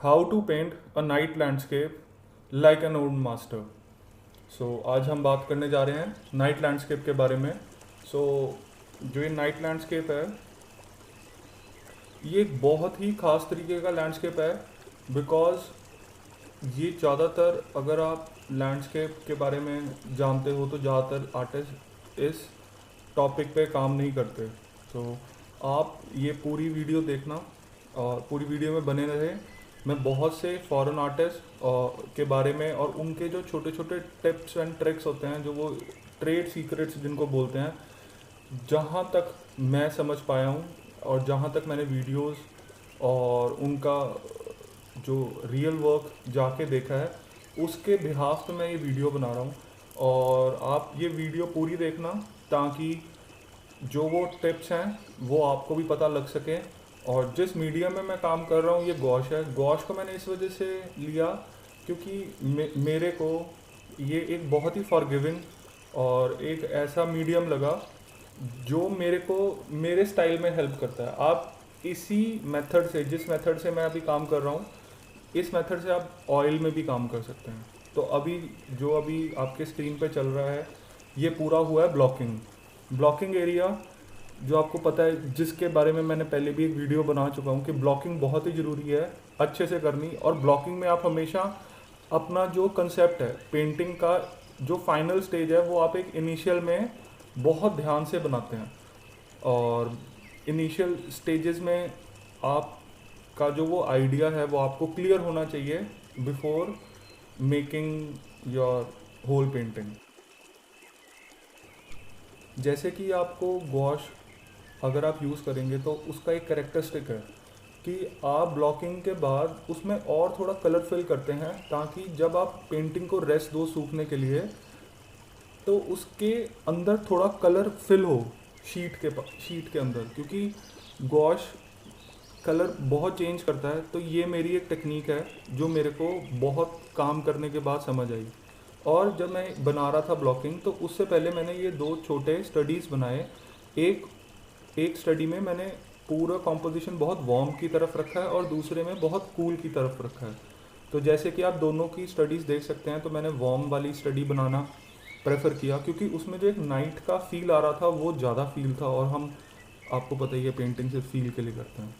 How to paint a night landscape like an old master. So आज हम बात करने जा रहे हैं नाइट लैंडस्केप के बारे में। सो जो ये नाइट लैंडस्केप है, ये एक बहुत ही ख़ास तरीके का लैंडस्केप है। बिकॉज ये ज़्यादातर, अगर आप लैंडस्केप के बारे में जानते हो तो ज़्यादातर आर्टिस्ट इस टॉपिक पे काम नहीं करते। तो आप ये पूरी वीडियो देखना और पूरी वीडियो में बने रहे। मैं बहुत से फॉरेन आर्टिस्ट के बारे में और उनके जो छोटे छोटे टिप्स एंड ट्रिक्स होते हैं, जो वो ट्रेड सीक्रेट्स जिनको बोलते हैं, जहाँ तक मैं समझ पाया हूँ और जहाँ तक मैंने वीडियोस और उनका जो रियल वर्क जाके देखा है, उसके बिहाफ पे मैं ये वीडियो बना रहा हूँ। और आप ये वीडियो पूरी देखना ताकि जो वो टिप्स हैं वो आपको भी पता लग सके। और जिस मीडियम में मैं काम कर रहा हूँ, ये गॉश है। गॉश को मैंने इस वजह से लिया क्योंकि मेरे को ये एक बहुत ही फॉरगिविंग और एक ऐसा मीडियम लगा जो मेरे को मेरे स्टाइल में हेल्प करता है। आप इसी मेथड से, जिस मेथड से मैं अभी काम कर रहा हूँ, इस मेथड से आप ऑयल में भी काम कर सकते हैं। तो अभी आपके स्क्रीन पे चल रहा है, ये पूरा हुआ है ब्लॉकिंग एरिया, जो आपको पता है, जिसके बारे में मैंने पहले भी एक वीडियो बना चुका हूँ कि ब्लॉकिंग बहुत ही ज़रूरी है अच्छे से करनी। और ब्लॉकिंग में आप हमेशा अपना जो कंसेप्ट है पेंटिंग का, जो फाइनल स्टेज है, वो आप एक इनिशियल में बहुत ध्यान से बनाते हैं। और इनिशियल स्टेजेस में आपका जो वो आइडिया है वो आपको क्लियर होना चाहिए before making your whole painting. जैसे कि आपको गॉश अगर आप यूज़ करेंगे तो उसका एक कैरेक्टरिस्टिक है कि आप ब्लॉकिंग के बाद उसमें और थोड़ा कलर फिल करते हैं, ताकि जब आप पेंटिंग को रेस्ट दो सूखने के लिए, तो उसके अंदर थोड़ा कलर फिल हो शीट के अंदर। क्योंकि गॉश कलर बहुत चेंज करता है। तो ये मेरी एक टेक्निक है जो मेरे को बहुत काम करने के बाद समझ आई। और जब मैं बना रहा था ब्लॉकिंग, तो उससे पहले मैंने ये दो छोटे स्टडीज़ बनाए। एक एक स्टडी में मैंने पूरा कॉम्पोजिशन बहुत वार्म की तरफ रखा है और दूसरे में बहुत कूल की तरफ रखा है। तो जैसे कि आप दोनों की स्टडीज़ देख सकते हैं, तो मैंने वार्म वाली स्टडी बनाना प्रेफर किया क्योंकि उसमें जो एक नाइट का फील आ रहा था वो ज़्यादा फील था। और हम, आपको पता ही है, पेंटिंग सिर्फ फील के लिए करते हैं।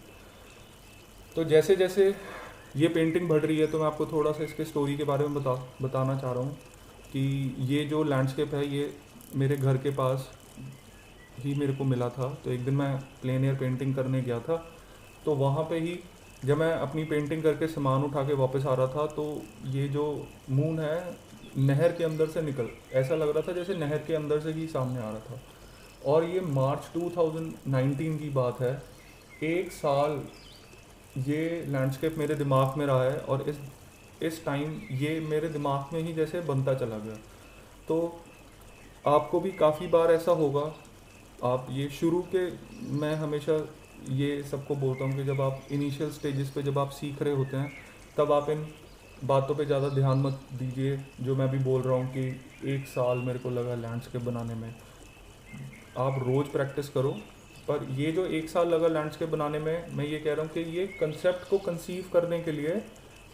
तो जैसे जैसे ये पेंटिंग बढ़ रही है, तो मैं आपको थोड़ा सा इसके स्टोरी के बारे में बताना चाह रहा हूँ कि ये जो लैंडस्केप है, ये मेरे घर के पास ही मेरे को मिला था। तो एक दिन मैं प्लेन एयर पेंटिंग करने गया था, तो वहाँ पे ही जब मैं अपनी पेंटिंग करके सामान उठा के वापस आ रहा था, तो ये जो मून है, नहर के अंदर से ऐसा लग रहा था जैसे नहर के अंदर से ही सामने आ रहा था। और ये मार्च 2019 की बात है। एक साल ये लैंडस्केप मेरे दिमाग में रहा है और इस टाइम ये मेरे दिमाग में ही जैसे बनता चला गया। तो आपको भी काफ़ी बार ऐसा होगा। आप ये शुरू के, मैं हमेशा ये सबको बोलता हूँ कि जब आप इनिशियल स्टेजेस पे जब आप सीख रहे होते हैं, तब आप इन बातों पे ज़्यादा ध्यान मत दीजिए। जो मैं भी बोल रहा हूँ कि एक साल मेरे को लगा लैंडस्केप बनाने में, आप रोज़ प्रैक्टिस करो। पर ये जो एक साल लगा लैंडस्केप बनाने में, मैं ये कह रहा हूँ कि ये कंसेप्ट को कंसीव करने के लिए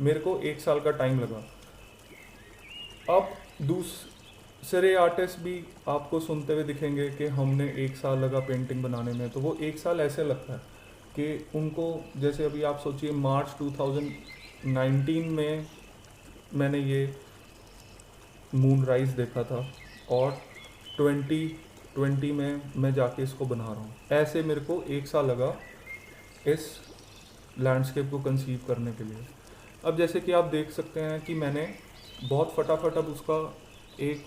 मेरे को एक साल का टाइम लगा। अब दूसरे आर्टिस्ट भी आपको सुनते हुए दिखेंगे कि हमने एक साल लगा पेंटिंग बनाने में, तो वो एक साल ऐसे लगता है कि उनको, जैसे अभी आप सोचिए, मार्च 2019 में मैंने ये मून राइज देखा था और 2020 में मैं जाके इसको बना रहा हूँ। ऐसे मेरे को एक साल लगा इस लैंडस्केप को कंसीव करने के लिए। अब जैसे कि आप देख सकते हैं कि मैंने बहुत फटाफट अब उसका एक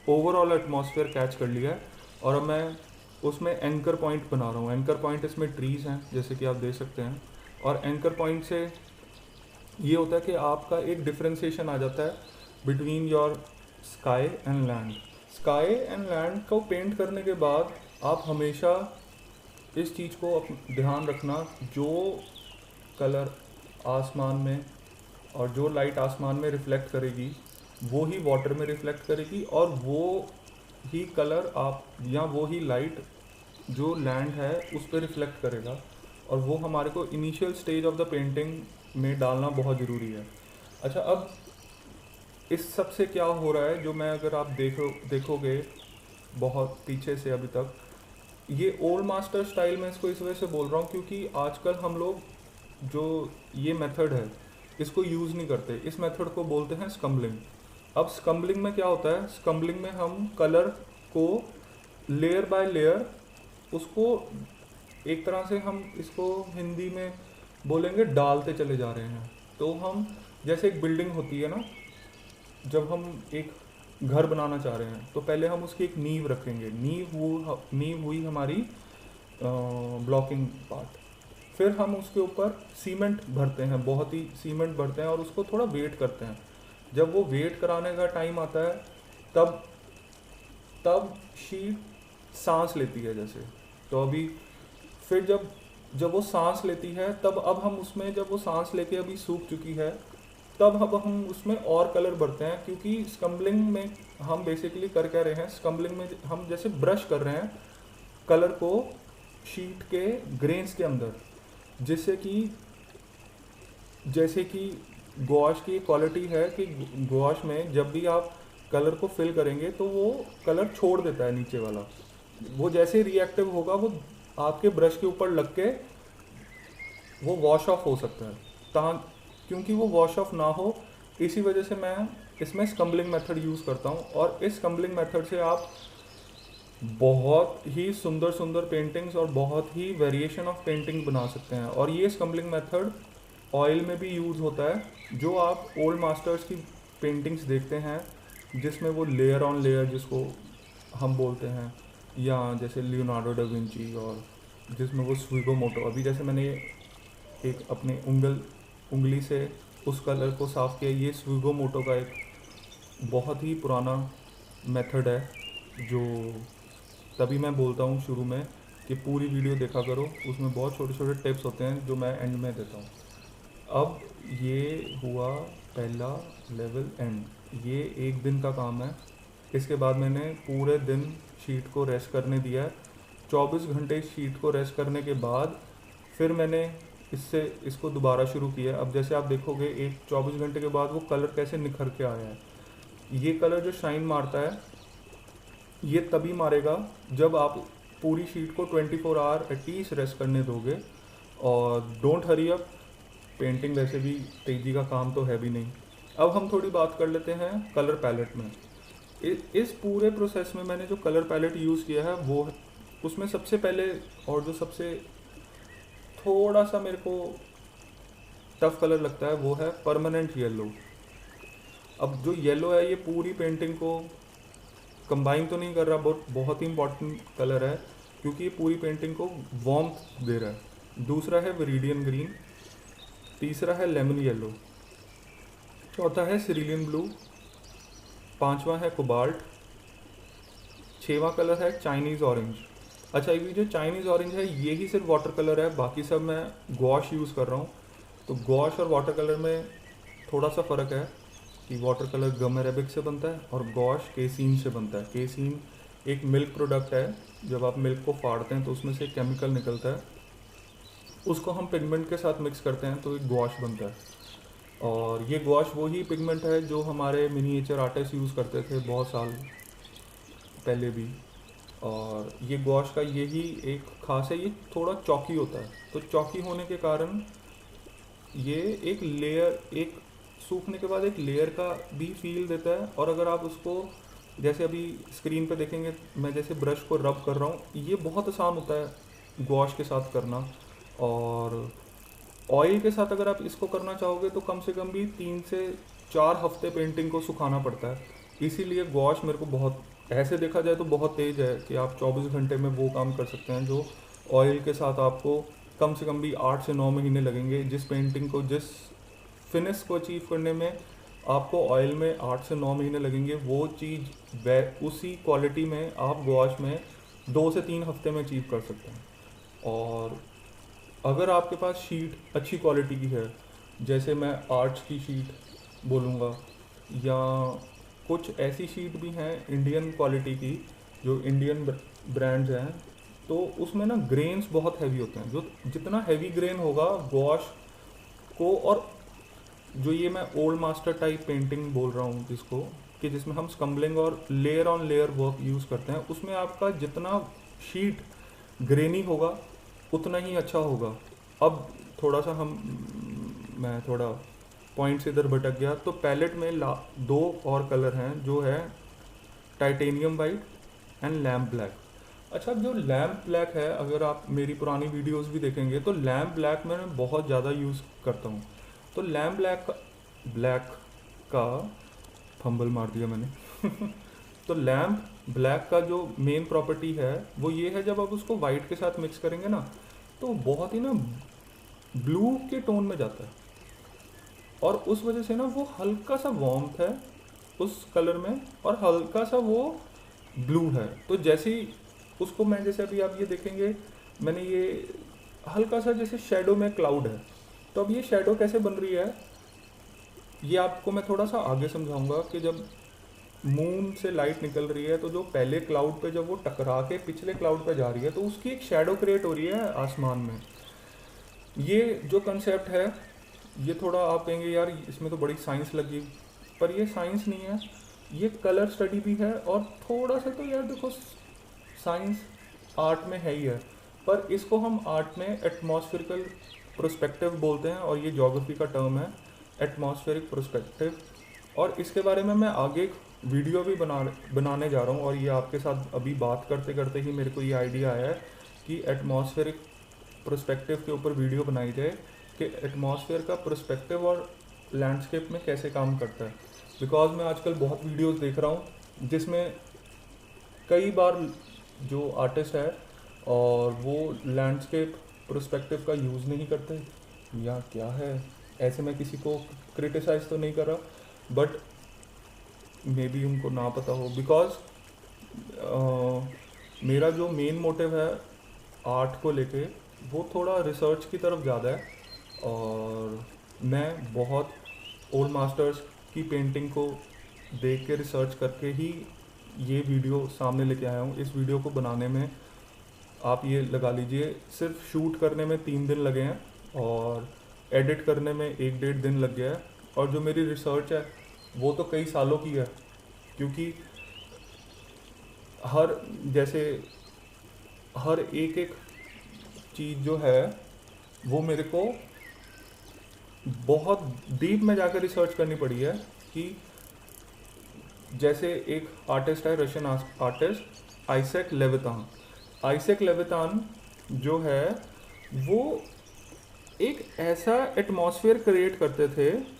ओवरऑल एटमॉस्फेयर कैच कर लिया है। और अब मैं उसमें एंकर पॉइंट बना रहा हूँ। एंकर पॉइंट इसमें ट्रीज़ हैं, जैसे कि आप देख सकते हैं। और एंकर पॉइंट से ये होता है कि आपका एक डिफ्रेंसिएशन आ जाता है between your sky and land. Sky and land को पेंट करने के बाद आप हमेशा इस चीज़ को ध्यान रखना, जो कलर आसमान में और जो लाइट आसमान में रिफ्लेक्ट करेगी, वो ही वाटर में रिफ्लेक्ट करेगी, और वो ही कलर आप, या वो ही लाइट जो लैंड है उस पर रिफ्लेक्ट करेगा। और वो हमारे को initial stage of the painting में डालना बहुत ज़रूरी है। अच्छा, अब इस सब से क्या हो रहा है, जो मैं अगर आप देखोगे बहुत पीछे से अभी तक, ये ओल्ड मास्टर स्टाइल में इसको इस वजह से बोल रहा हूँ क्योंकि आजकल हम लोग जो ये मेथड है इसको यूज़ नहीं करते। इस मेथड को बोलते हैं स्कम्बलिंग। अब स्कम्बलिंग में क्या होता है, स्कम्बलिंग में हम कलर को लेयर बाय लेयर उसको एक तरह से हम इसको हिंदी में बोलेंगे डालते चले जा रहे हैं। तो हम जैसे एक बिल्डिंग होती है ना, जब हम एक घर बनाना चाह रहे हैं तो पहले हम उसकी एक नींव रखेंगे। नींव हुई हमारी ब्लॉकिंग पार्ट। फिर हम उसके ऊपर सीमेंट भरते हैं, बहुत ही सीमेंट भरते हैं और उसको थोड़ा वेट करते हैं। जब वो वेट कराने का टाइम आता है तब तब शीट सांस लेती है जैसे। तो अभी फिर जब जब वो सांस लेती है तब अब हम उसमें, जब वो सांस लेके अभी सूख चुकी है, तब अब हम उसमें और कलर भरते हैं। क्योंकि स्कम्बलिंग में हम बेसिकली कर क्या रहे हैं, स्कम्बलिंग में हम जैसे ब्रश कर रहे हैं कलर को शीट के ग्रेन्स के अंदर, जिससे कि जैसे कि गॉश की क्वालिटी है कि गॉश में जब भी आप कलर को फिल करेंगे तो वो कलर छोड़ देता है नीचे वाला। वो जैसे रिएक्टिव होगा वो आपके ब्रश के ऊपर लग के वो वॉश ऑफ हो सकता है। क्योंकि वो वॉश ऑफ ना हो, इसी वजह से मैं इसमें स्कम्बलिंग मेथड यूज़ करता हूँ। और इस स्कम्बलिंग मेथड से आप बहुत ही सुंदर सुंदर पेंटिंग्स और बहुत ही वेरिएशन ऑफ पेंटिंग बना सकते हैं। और ये स्कम्बलिंग मेथड ऑयल में भी यूज़ होता है। जो आप ओल्ड मास्टर्स की पेंटिंग्स देखते हैं जिसमें वो लेयर ऑन लेयर जिसको हम बोलते हैं, या जैसे लियोनार्डो डा विंची, और जिसमें वो स्विगो मोटो, अभी जैसे मैंने एक अपने उंगली से उस कलर को साफ़ किया, ये स्विगो मोटो का एक बहुत ही पुराना मेथड है। जो तभी मैं बोलता हूँ शुरू में कि पूरी वीडियो देखा करो, उसमें बहुत छोटे छोटे टिप्स होते हैं जो मैं एंड में देता हूँ। अब ये हुआ पहला लेवल एंड, ये एक दिन का काम है। इसके बाद मैंने पूरे दिन शीट को रेस्ट करने दिया है। 24 घंटे शीट को रेस्ट करने के बाद फिर मैंने इसको दोबारा शुरू किया। अब जैसे आप देखोगे एक 24 घंटे के बाद वो कलर कैसे निखर के आया है। ये कलर जो शाइन मारता है ये तभी मारेगा जब आप पूरी शीट को 24 आवर एटलीस्ट रेस्ट करने दोगे। और डोंट हरी अप, पेंटिंग वैसे भी तेज़ी का काम तो है भी नहीं। अब हम थोड़ी बात कर लेते हैं कलर पैलेट में। इस पूरे प्रोसेस में मैंने जो कलर पैलेट यूज़ किया है वो, उसमें सबसे पहले और जो सबसे थोड़ा सा मेरे को टफ कलर लगता है वो है परमानेंट येलो। अब जो येलो है ये पूरी पेंटिंग को कंबाइन तो नहीं कर रहा, बहुत ही इंपॉर्टेंट कलर है क्योंकि ये पूरी पेंटिंग को वार्मथ दे रहा है। दूसरा है वेरिडियन ग्रीन, तीसरा है लेमन येलो, चौथा है सिरिलियन ब्लू, पांचवा है कोबाल्ट, छठवां कलर है चाइनीज़ ऑरेंज। अच्छा, ये जो चाइनीज़ ऑरेंज है ये ही सिर्फ वाटर कलर है, बाकी सब मैं गॉश यूज़ कर रहा हूँ। तो गॉश और वाटर कलर में थोड़ा सा फ़र्क है कि वाटर कलर गम अरेबिक से बनता है और गॉश केसीन से बनता है। केसीन एक मिल्क प्रोडक्ट है, जब आप मिल्क को फाड़ते हैं तो उसमें से केमिकल निकलता है, उसको हम पिगमेंट के साथ मिक्स करते हैं तो एक गॉश बनता है। और ये गॉश वही पिगमेंट है जो हमारे मिनिएचर आर्टिस्ट यूज़ करते थे बहुत साल पहले भी। और ये गॉश का यही एक खास है, ये थोड़ा चौकी होता है। तो चौकी होने के कारण ये एक लेयर, एक सूखने के बाद एक लेयर का भी फील देता है। और अगर आप उसको जैसे अभी स्क्रीन पे देखेंगे, मैं जैसे ब्रश को रब कर रहा हूँ, ये बहुत आसान होता है गॉश के साथ करना। और ऑयल के साथ अगर आप इसको करना चाहोगे तो कम से कम भी 3 से 4 हफ्ते पेंटिंग को सुखाना पड़ता है। इसीलिए गॉश मेरे को बहुत, ऐसे देखा जाए तो बहुत तेज़ है कि आप 24 घंटे में वो काम कर सकते हैं जो ऑयल के साथ आपको कम से कम भी 8 से 9 महीने लगेंगे। जिस पेंटिंग को, जिस फिनिश को अचीव करने में आपको ऑयल में 8 से 9 महीने लगेंगे, वो चीज़ उसी क्वालिटी में आप गॉश में 2 से 3 हफ्ते में अचीव कर सकते हैं। और अगर आपके पास शीट अच्छी क्वालिटी की है, जैसे मैं आर्ट्स की शीट बोलूँगा, या कुछ ऐसी शीट भी हैं इंडियन क्वालिटी की जो इंडियन ब्रांड्स हैं, तो उसमें ना ग्रेन्स बहुत हैवी होते हैं, जो जितना हैवी ग्रेन होगा गॉश को, और जो ये मैं ओल्ड मास्टर टाइप पेंटिंग बोल रहा हूँ जिसको, कि जिसमें हम स्कम्बलिंग और layer on layer work use करते हैं, उसमें आपका जितना शीट ग्रेनी होगा उतना ही अच्छा होगा। अब थोड़ा सा मैं थोड़ा पॉइंट्स इधर भटक गया। तो पैलेट में दो और कलर हैं, जो है titanium white and lamp black. अच्छा, जो लैम्प ब्लैक है, अगर आप मेरी पुरानी वीडियोस भी देखेंगे तो लैम्प ब्लैक मैं बहुत ज़्यादा यूज़ करता हूँ। तो लैम्प ब्लैक का फंबल मार दिया मैंने तो लैम्प ब्लैक का जो मेन प्रॉपर्टी है वो ये है, जब आप उसको वाइट के साथ मिक्स करेंगे ना तो बहुत ही ना ब्लू के टोन में जाता है, और उस वजह से ना वो हल्का सा वार्मथ है उस कलर में, और हल्का सा वो ब्लू है। तो जैसे ही उसको मैं, जैसे अभी आप ये देखेंगे, मैंने ये हल्का सा जैसे शेडो में क्लाउड है, तो अब ये शेडो कैसे बन रही है ये आपको मैं थोड़ा सा आगे समझाऊंगा, कि जब मून से लाइट निकल रही है तो जो पहले क्लाउड पे जब वो टकरा के पिछले क्लाउड पे जा रही है तो उसकी एक शेडो क्रिएट हो रही है आसमान में। ये जो कंसेप्ट है ये थोड़ा आप कहेंगे यार इसमें तो बड़ी साइंस लगी, पर ये साइंस नहीं है, ये कलर स्टडी भी है, और थोड़ा सा तो यार देखो साइंस आर्ट में है ही है, पर इसको हम आर्ट में एटमॉस्फेरिकल प्रोस्पेक्टिव बोलते हैं, और ये ज्योग्राफी का टर्म है एटमॉस्फेरिक प्रोस्पेक्टिव। और इसके बारे में मैं आगे एक वीडियो भी बनाने जा रहा हूँ, और ये आपके साथ अभी बात करते करते ही मेरे को ये आइडिया आया है कि एटमॉस्फेरिक प्रोस्पेक्टिव के ऊपर वीडियो बनाई जाए, कि एटमॉस्फेयर का प्रोस्पेक्टिव और लैंडस्केप में कैसे काम करता है। बिकॉज मैं आजकल बहुत वीडियोस देख रहा हूँ जिसमें कई बार जो आर्टिस्ट है और वो लैंडस्केप प्रोस्पेक्टिव का यूज़ नहीं करते, या क्या है, ऐसे मैं किसी को क्रिटिसाइज तो नहीं कर रहा, बट मे बी उनको ना पता हो। बिकॉज मेरा जो मेन मोटिव है आर्ट को लेके वो थोड़ा रिसर्च की तरफ ज़्यादा है, और मैं बहुत ओल्ड मास्टर्स की पेंटिंग को देख के रिसर्च करके ही ये वीडियो सामने लेके आया हूँ। इस वीडियो को बनाने में आप ये लगा लीजिए सिर्फ शूट करने में 3 दिन लगे हैं, और एडिट करने में 1-1.5 दिन लग गया है, और जो मेरी रिसर्च है वो तो कई सालों की है, क्योंकि हर एक एक चीज़ जो है वो मेरे को बहुत डीप में जाकर रिसर्च करनी पड़ी है। कि जैसे एक आर्टिस्ट है, रशियन आर्टिस्ट आइसेक लेवितान जो है वो एक ऐसा एटमॉस्फेयर क्रिएट करते थे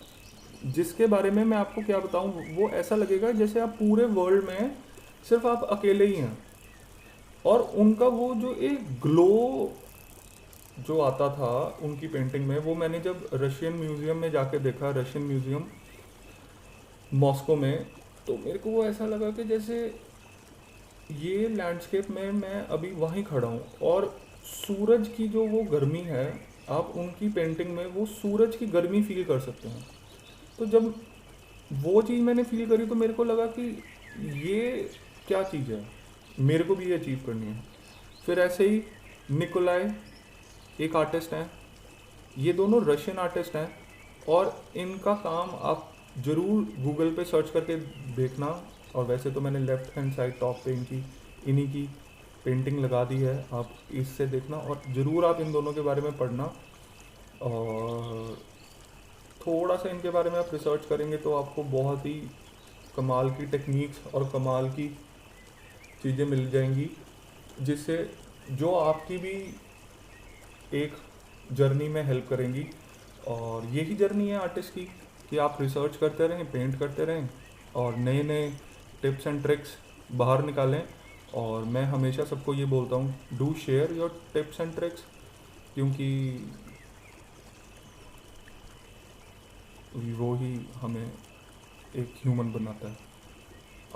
जिसके बारे में मैं आपको क्या बताऊं, वो ऐसा लगेगा जैसे आप पूरे वर्ल्ड में सिर्फ आप अकेले ही हैं। और उनका वो जो एक ग्लो जो आता था उनकी पेंटिंग में, वो मैंने जब रशियन म्यूज़ियम में जाके देखा, रशियन म्यूज़ियम मॉस्को में, तो मेरे को वो ऐसा लगा कि जैसे ये लैंडस्केप में मैं अभी वहीं खड़ा हूँ, और सूरज की जो वो गर्मी है, आप उनकी पेंटिंग में वो सूरज की गर्मी फील कर सकते हैं। तो जब वो चीज़ मैंने फील करी तो मेरे को लगा कि ये क्या चीज़ है, मेरे को भी ये अचीव करनी है। फिर ऐसे ही निकोलाई एक आर्टिस्ट हैं, ये दोनों रशियन आर्टिस्ट हैं, और इनका काम आप ज़रूर गूगल पे सर्च करके देखना। और वैसे तो मैंने लेफ़्ट हैंड साइड टॉप पे इन्हीं की पेंटिंग लगा दी है, आप इससे देखना, और ज़रूर आप इन दोनों के बारे में पढ़ना, और थोड़ा सा इनके बारे में आप रिसर्च करेंगे तो आपको बहुत ही कमाल की टेक्निक्स और कमाल की चीज़ें मिल जाएंगी, जिससे जो आपकी भी एक जर्नी में हेल्प करेंगी। और यही जर्नी है आर्टिस्ट की, कि आप रिसर्च करते रहें, पेंट करते रहें, और नए नए टिप्स एंड ट्रिक्स बाहर निकालें। और मैं हमेशा सबको ये बोलता हूँ, do share your tips and tricks, क्योंकि वो ही हमें एक ह्यूमन बनाता है।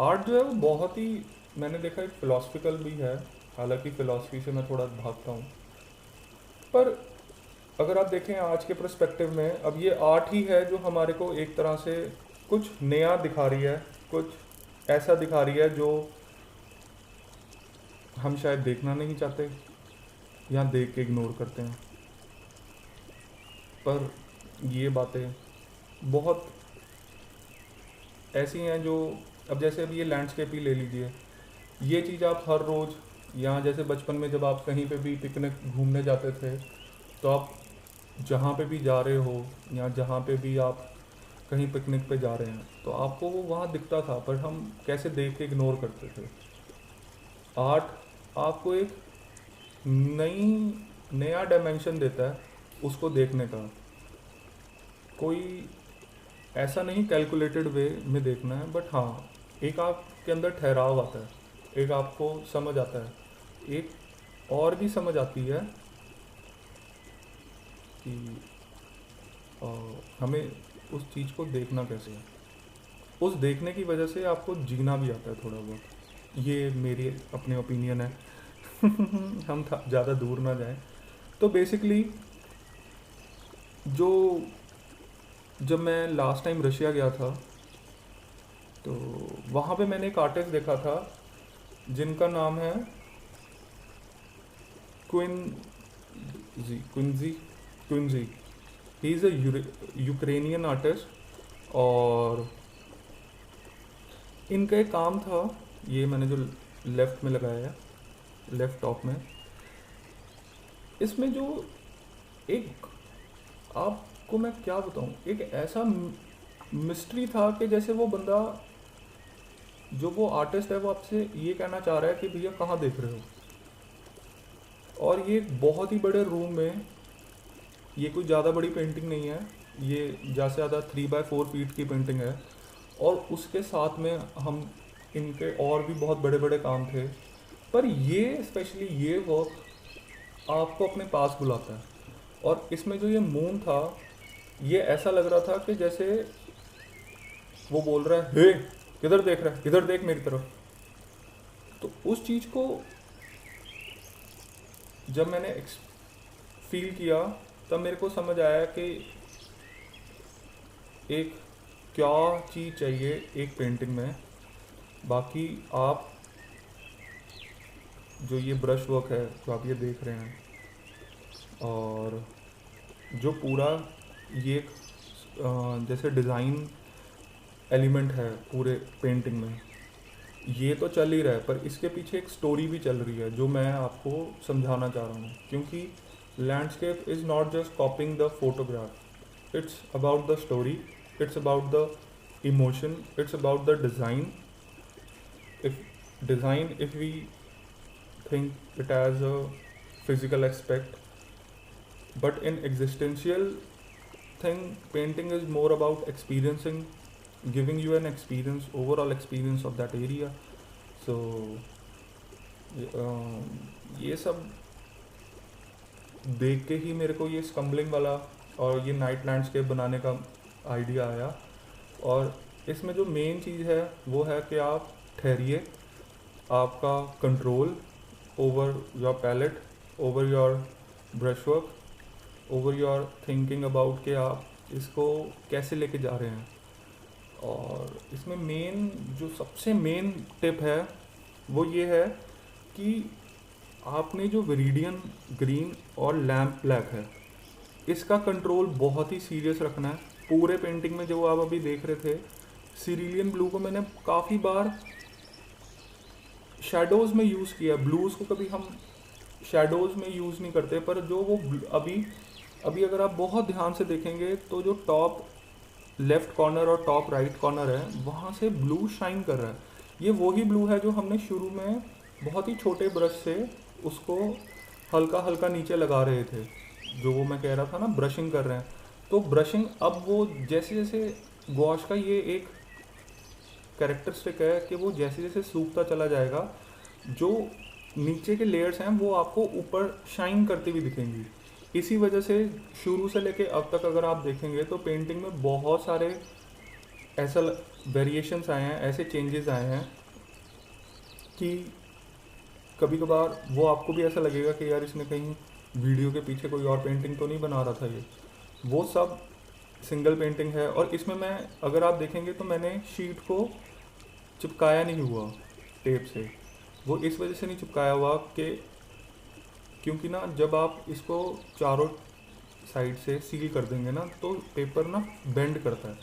आर्ट जो है वो बहुत ही, मैंने देखा, एक फ़िलासफ़िकल भी है, हालांकि फ़िलासफ़ी से मैं थोड़ा भागता हूँ, पर अगर आप देखें आज के पर्सपेक्टिव में, अब ये आर्ट ही है जो हमारे को एक तरह से कुछ नया दिखा रही है, कुछ ऐसा दिखा रही है जो हम शायद देखना नहीं चाहते या देख के इग्नोर करते हैं। पर ये बातें बहुत ऐसी हैं जो, अब जैसे अब ये लैंडस्केप ही ले लीजिए, ये चीज़ आप हर रोज़, यहाँ जैसे बचपन में जब आप कहीं पे भी पिकनिक घूमने जाते थे तो आप जहाँ पे भी जा रहे हो या जहाँ पे भी आप कहीं पिकनिक पे जा रहे हैं तो आपको वो वहाँ दिखता था, पर हम कैसे देख के इग्नोर करते थे। आर्ट आपको एक नई नया डायमेंशन देता है उसको देखने का। कोई ऐसा नहीं कैलकुलेटेड वे में देखना है, बट हाँ एक आपके अंदर ठहराव आता है, एक आपको समझ आता है, एक और भी समझ आती है कि हमें उस चीज़ को देखना कैसे है। उस देखने की वजह से आपको जीना भी आता है थोड़ा बहुत। ये मेरी अपनी ओपिनियन है। हम ज़्यादा दूर ना जाएं। तो बेसिकली जो, जब मैं लास्ट टाइम रशिया गया था तो वहाँ पे मैंने एक आर्टिस्ट देखा था जिनका नाम है Quinzy Quinzy. He is a Ukrainian artist, और इनका एक काम था, ये मैंने जो लेफ़्ट में लगाया है, लेफ़्ट टॉप में, इसमें जो एक, आपको मैं क्या बताऊं, एक ऐसा मिस्ट्री था कि जैसे वो बंदा, जो वो आर्टिस्ट है, वो आपसे ये कहना चाह रहा है कि भैया कहाँ देख रहे हो। और ये एक बहुत ही बड़े रूम में, ये कोई ज़्यादा बड़ी पेंटिंग नहीं है, ये ज़्यादा से ज़्यादा 3x4 फीट की पेंटिंग है, और उसके साथ में हम, इनके और भी बहुत बड़े बड़े काम थे, पर ये स्पेशली ये वर्क आपको अपने पास बुलाता है। और इसमें जो ये मून था, ये ऐसा लग रहा था कि जैसे वो बोल रहा है, हे किधर देख रहा है, इधर देख मेरी तरफ। तो उस चीज़ को जब मैंने फील किया तब मेरे को समझ आया कि एक क्या चीज़ चाहिए एक पेंटिंग में। बाकी आप जो ये ब्रश वर्क है जो आप ये देख रहे हैं, और जो पूरा ये जैसे डिज़ाइन एलिमेंट है पूरे पेंटिंग में, ये तो चल ही रहा है, पर इसके पीछे एक स्टोरी भी चल रही है जो मैं आपको समझाना चाह रहा हूँ। क्योंकि landscape is not just copying the photograph, it's about the story, it's about the emotion, it's about the design. If we think it as a physical aspect, but in existential thing, painting is more about experiencing, giving you an experience, overall experience of that area. So ये सब देख के ही मेरे को ये स्कम्बलिंग वाला और ये नाइट लैंडस्केप बनाने का आइडिया आया। और इसमें जो मेन चीज़ है वो है कि आप ठहरिए, आपका control over your palette, over your brush work, over your thinking about कि आप इसको कैसे लेके जा रहे हैं। और इसमें मेन, जो सबसे मेन टिप है वो ये है कि आपने जो वेरिडियन ग्रीन और लैम्प ब्लैक है, इसका कंट्रोल बहुत ही सीरियस रखना है। पूरे पेंटिंग में जो आप अभी देख रहे थे, सिरिलियन ब्लू को मैंने काफ़ी बार शैडोज़ में यूज़ किया। ब्लूज़ को कभी हम शैडोज़ में यूज़ नहीं करते, पर जो वो अभी अगर आप बहुत ध्यान से देखेंगे तो जो टॉप लेफ़्ट कॉर्नर और टॉप राइट कॉर्नर है, वहाँ से ब्लू शाइन कर रहा है। ये वही ब्लू है जो हमने शुरू में बहुत ही छोटे ब्रश से उसको हल्का हल्का नीचे लगा रहे थे, जो वो मैं कह रहा था ना, ब्रशिंग कर रहे हैं। तो ब्रशिंग, अब वो जैसे जैसे गॉश का ये एक कैरेक्टरिस्टिक है कि वो जैसे जैसे सूखता चला जाएगा, जो नीचे के लेयर्स हैं वो आपको ऊपर शाइन करती हुई दिखेंगी। इसी वजह से शुरू से लेके अब तक अगर आप देखेंगे तो पेंटिंग में बहुत सारे ऐसा वेरिएशंस आए हैं, ऐसे चेंजेस आए हैं कि कभी कभार वो आपको भी ऐसा लगेगा कि यार इसने कहीं वीडियो के पीछे कोई और पेंटिंग तो नहीं बना रहा था। ये वो सब सिंगल पेंटिंग है। और इसमें मैं, अगर आप देखेंगे तो मैंने शीट को चिपकाया नहीं हुआ टेप से, वो इस वजह से नहीं चिपकाया हुआ कि क्योंकि ना जब आप इसको चारों साइड से सील कर देंगे ना तो पेपर ना बेंड करता है।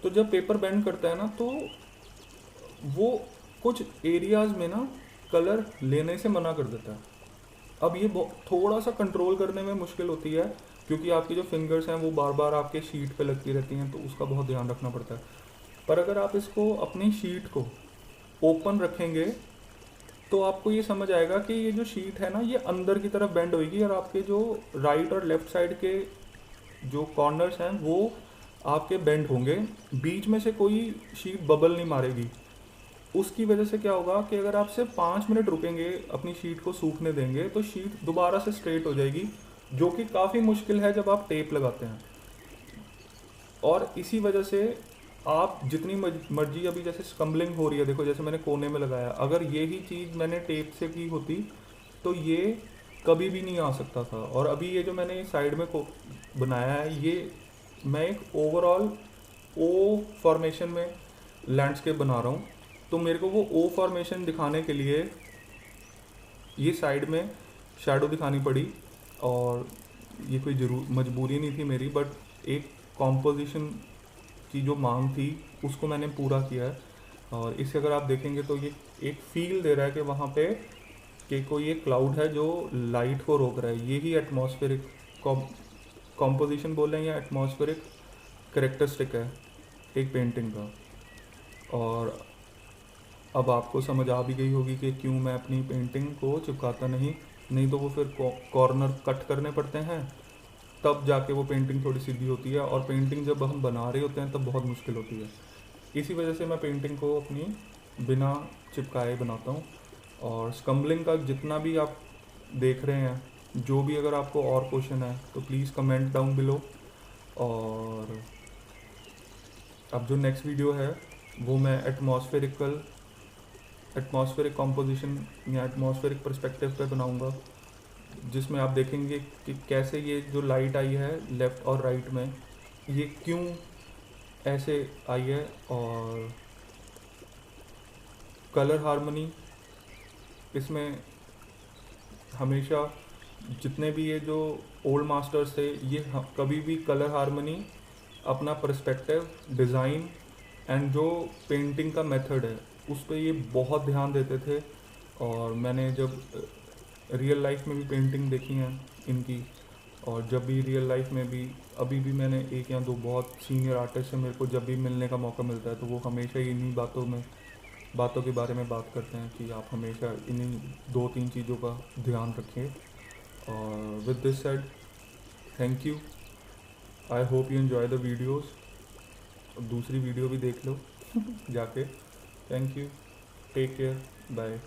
तो जब पेपर बेंड करता है ना तो वो कुछ एरियाज में ना कलर लेने से मना कर देता है। अब ये थोड़ा सा कंट्रोल करने में मुश्किल होती है क्योंकि आपकी जो फिंगर्स हैं वो बार बार आपके शीट पे लगती रहती हैं, तो उसका बहुत ध्यान रखना पड़ता है। पर अगर आप इसको अपनी शीट को ओपन रखेंगे तो आपको ये समझ आएगा कि ये जो शीट है ना ये अंदर की तरफ बेंड होगी और आपके जो राइट और लेफ्ट साइड के जो कॉर्नर्स हैं वो आपके बेंड होंगे। बीच में से कोई शीट बबल नहीं मारेगी। उसकी वजह से क्या होगा कि अगर आप सिर्फ 5 मिनट रुकेंगे, अपनी शीट को सूखने देंगे, तो शीट दोबारा से स्ट्रेट हो जाएगी, जो कि काफ़ी मुश्किल है जब आप टेप लगाते हैं। और इसी वजह से आप जितनी मर्जी, अभी जैसे स्कम्बलिंग हो रही है, देखो जैसे मैंने कोने में लगाया, अगर यही चीज़ मैंने टेप से की होती तो ये कभी भी नहीं आ सकता था। और अभी ये जो मैंने साइड में को बनाया है, ये मैं एक ओवरऑल ओ फॉर्मेशन में लैंडस्केप बना रहा हूँ। तो मेरे को वो ओ फॉर्मेशन दिखाने के लिए ये साइड में शैडो दिखानी पड़ी, और ये कोई मजबूरी नहीं थी मेरी, बट एक कॉम्पोजिशन की जो मांग थी उसको मैंने पूरा किया है। और इसे अगर आप देखेंगे तो ये एक फील दे रहा है कि वहाँ पे कि कोई एक क्लाउड है जो लाइट को रोक रहा है। यही एटमॉस्फेरिक कॉम्पोजिशन बोल रहे हैं या एटमॉस्फेरिक करेक्टरिस्टिक है एक पेंटिंग का। और अब आपको समझ आ भी गई होगी कि क्यों मैं अपनी पेंटिंग को चिपकाता नहीं तो वो फिर कॉर्नर कट करने पड़ते हैं, तब जाके वो पेंटिंग थोड़ी सीधी होती है, और पेंटिंग जब हम बना रहे होते हैं तब बहुत मुश्किल होती है। इसी वजह से मैं पेंटिंग को अपनी बिना चिपकाए बनाता हूँ। और स्कम्बलिंग का जितना भी आप देख रहे हैं, जो भी अगर आपको और क्वेश्चन है तो प्लीज़ कमेंट डाउन बिलो। और अब जो नेक्स्ट वीडियो है वो मैं एटमॉस्फेरिक कॉम्पोजिशन या एटमॉस्फेरिक पर्सपेक्टिव पे बनाऊंगा, जिसमें आप देखेंगे कि कैसे ये जो लाइट आई है लेफ़्ट और राइट में, ये क्यों ऐसे आई है। और कलर हार्मनी इसमें हमेशा, जितने भी ये जो ओल्ड मास्टर्स थे, ये कभी भी कलर हार्मनी, अपना पर्सपेक्टिव, डिज़ाइन एंड जो पेंटिंग का मेथड है उस पर ये बहुत ध्यान देते थे। और मैंने जब रियल लाइफ में भी पेंटिंग देखी हैं इनकी, और जब भी रियल लाइफ में भी, अभी भी मैंने एक या दो बहुत सीनियर आर्टिस्ट से मेरे को जब भी मिलने का मौका मिलता है तो वो हमेशा ही इन्हीं बातों के बारे में बात करते हैं कि आप हमेशा इन्हीं 2-3 चीज़ों का ध्यान रखें। और with this said, thank you, I hope you enjoy the videos. दूसरी वीडियो भी देख लो जाके। Thank you, take care, bye.